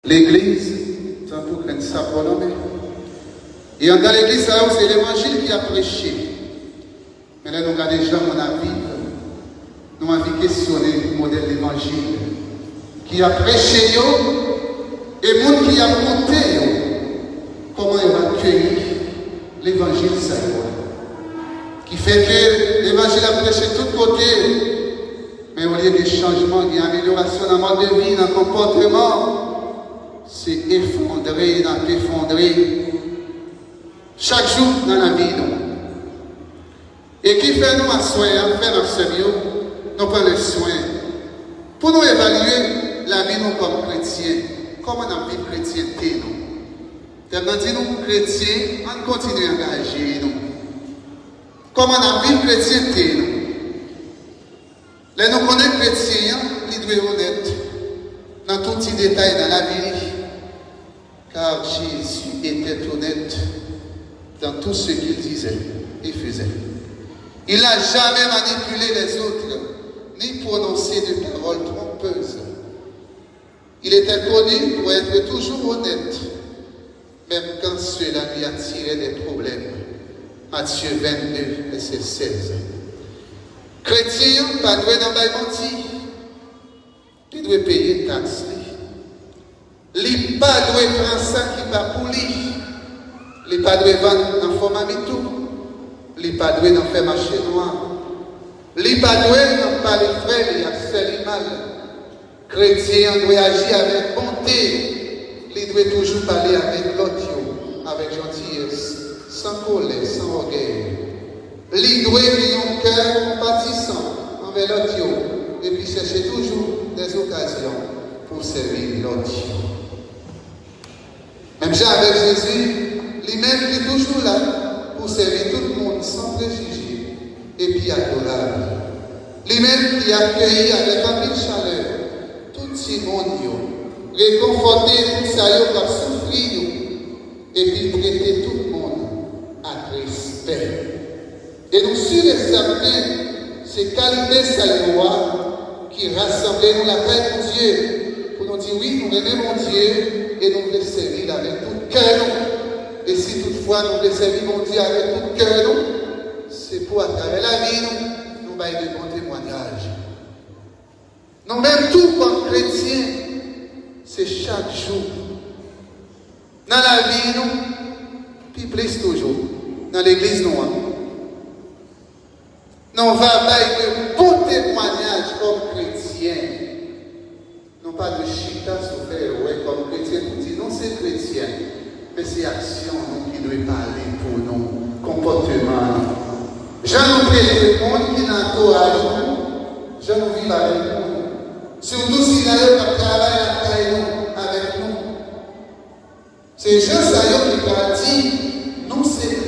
L'église, tant pour qu'on ça pour l'homme. Et dans l'église, c'est l'évangile qui a prêché. Mais là, nous regardons déjà mon avis. Nous avons questionné le modèle de l'évangile. Qui a prêché, et le monde qui a monté, comment il va accueillir l'évangile, ça qui fait que l'évangile a prêché de tous côtés. Mais au lieu de changement, il y a une amélioration dans le mode de vie, dans le comportement. C'est effondré, chaque jour dans la vie. Et qui fait nous asseoir, faire notre sérieux, nous prendre le soin. Pour nous évaluer la vie nous comme chrétiens, comment on vit chrétienté nous. Tellement dit nous chrétiens, on continue à engager nous. Comment on vit chrétienté nous. Là nous connaissons chrétiens, ils doivent être honnêtes dans tout petit détail dans la vie. Car Jésus était honnête dans tout ce qu'il disait et faisait. Il n'a jamais manipulé les autres, ni prononcé de paroles trompeuses. Il était connu pour être toujours honnête, même quand cela lui attirait des problèmes. Matthieu 22, verset 16. Chrétien, pas doué dans la mentir, il doit payer taxe. Il pas doit prendre ça qui va pour lui. Il pas doit vendre dans format tout. Il pas doit dans faire marché noir. Il pas doit dans parler frère et faire mal. Chrétien doit agir avec bonté. Il doit toujours parler avec l'autre, avec gentillesse, sans colère, sans orgueil. Il doit avoir un cœur compatissant envers l'autre et puis chercher toujours des occasions pour servir l'autre. Même Jean avec Jésus, lui-même qui est toujours là pour servir tout le monde sans préjugés et puis adorable. Lui-même qui accueillit avec un peu de chaleur tout le monde, réconforter tout ça qui a souffert et puis traiter tout le monde avec respect. Et nous sommes et certains, ces qualités ça qui rassemblent nous la paix de Dieu pour nous dire oui, nous aimons Dieu. Et nous voulons servir avec tout cœur. Et si toutefois nous voulons servir mon Dieu avec tout cœur, c'est pour à travers la vie, nous baillons de bons témoignages. Nous même tout comme chrétiens, c'est chaque jour. Dans la vie, nous, puis plus toujours. Dans l'église, nous. Nous va bailler de bons témoignages comme chrétiens. Non pas de chita souffert, ouais, comme chrétien, nous disons, non, c'est chrétien, mais c'est action qui doit parler pour nous, comportement. Je nous prie le monde qui n'a entourage, je nous vis avec nous. Surtout s'il a eu un travail avec nous. C'est juste ça qui va dire, nous, c'est